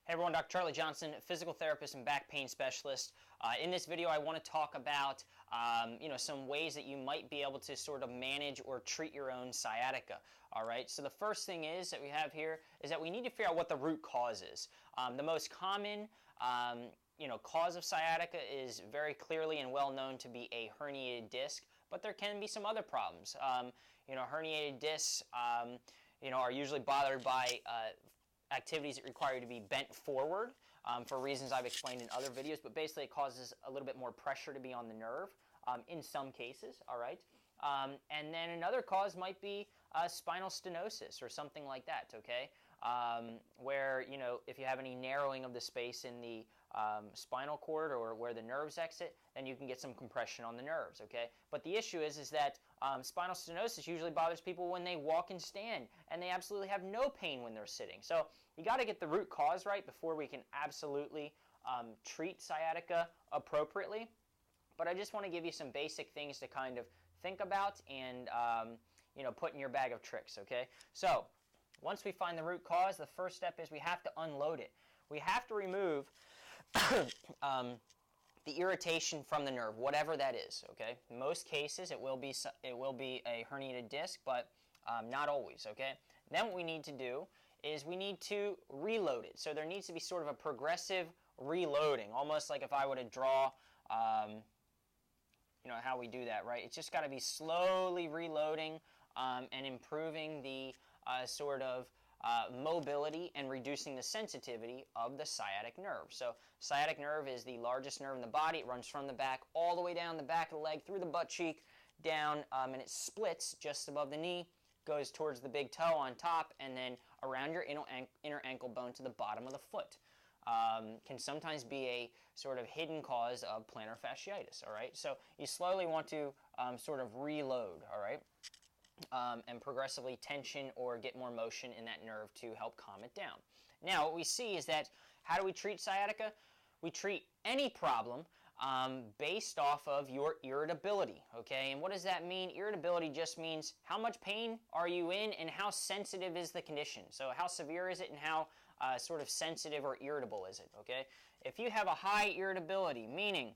Hey everyone, Dr. Charlie Johnson, physical therapist and back pain specialist. In this video, I want to talk about some ways that you might be able to sort of manage or treat your own sciatica. All right. So the first thing is that we have here is that we need to figure out what the root cause is. The most common cause of sciatica is very clearly and well known to be a herniated disc, but there can be some other problems. Herniated discs, are usually bothered by activities that require you to be bent forward for reasons I've explained in other videos, but basically it causes a little bit more pressure to be on the nerve in some cases, all right? And then another cause might be spinal stenosis or something like that, okay? Where, if you have any narrowing of the space in the spinal cord or where the nerves exit, then you can get some compression on the nerves, okay? But the issue is that spinal stenosis usually bothers people when they walk and stand, and they absolutely have no pain when they're sitting. So you got to get the root cause right before we can absolutely treat sciatica appropriately. But I just want to give you some basic things to kind of think about and put in your bag of tricks, okay? So once we find the root cause, the first step is we have to unload it. We have to remove the irritation from the nerve, whatever that is, okay? In most cases, it will be a herniated disc, but not always, okay? Then what we need to do is we need to reload it. So there needs to be sort of a progressive reloading, almost like if I were to draw how we do that, right? It's just got to be slowly reloading and improving the mobility and reducing the sensitivity of the sciatic nerve. So sciatic nerve is the largest nerve in the body. It runs from the back all the way down the back of the leg, through the butt cheek, down, and it splits just above the knee, goes towards the big toe on top, and then around your inner ankle bone to the bottom of the foot. Can sometimes be a sort of hidden cause of plantar fasciitis, all right? So you slowly want to sort of reload, all right? And progressively tension or get more motion in that nerve to help calm it down. Now, what we see is that how do we treat sciatica? We treat any problem based off of your irritability, okay? And what does that mean? Irritability just means how much pain are you in and how sensitive is the condition. So how severe is it and how sort of sensitive or irritable is it, okay? If you have a high irritability, meaning,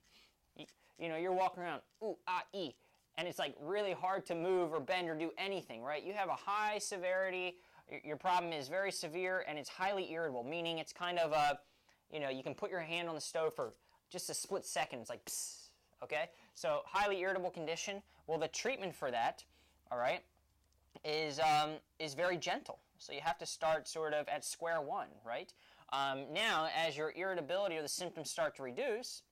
you're walking around, ooh, ah, ee, and it's like really hard to move or bend or do anything, right? You have a high severity, your problem is very severe and it's highly irritable, meaning it's kind of you can put your hand on the stove for just a split second, it's like psst, okay? So highly irritable condition, well the treatment for that, all right, is very gentle. So you have to start sort of at square one, right? Now, as your irritability or the symptoms start to reduce,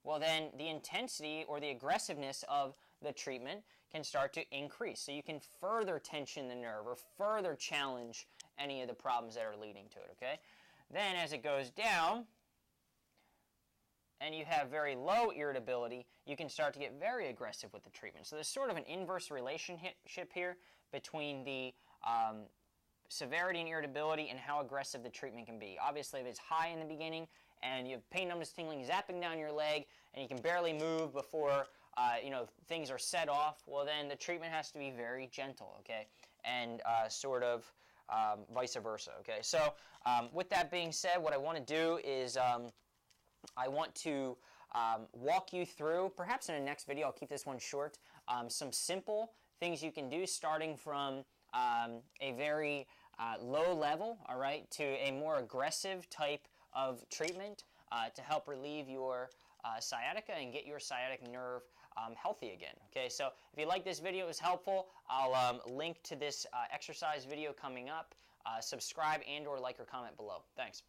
well then the intensity or the aggressiveness of the treatment can start to increase. So you can further tension the nerve or further challenge any of the problems that are leading to it, okay? Then as it goes down and you have very low irritability, you can start to get very aggressive with the treatment. So there's sort of an inverse relationship here between the severity and irritability and how aggressive the treatment can be. Obviously, if it's high in the beginning and you have pain, numbness, tingling, zapping down your leg, and you can barely move before things are set off, well then the treatment has to be very gentle, okay, and vice versa, okay. So with that being said, what I want to do is I want to walk you through, perhaps in the next video, I'll keep this one short, some simple things you can do starting from a very low level, all right, to a more aggressive type of treatment to help relieve your sciatica and get your sciatic nerve healthy again. Okay, so if you like this video, it was helpful, I'll link to this exercise video coming up. Subscribe and or like or comment below. Thanks.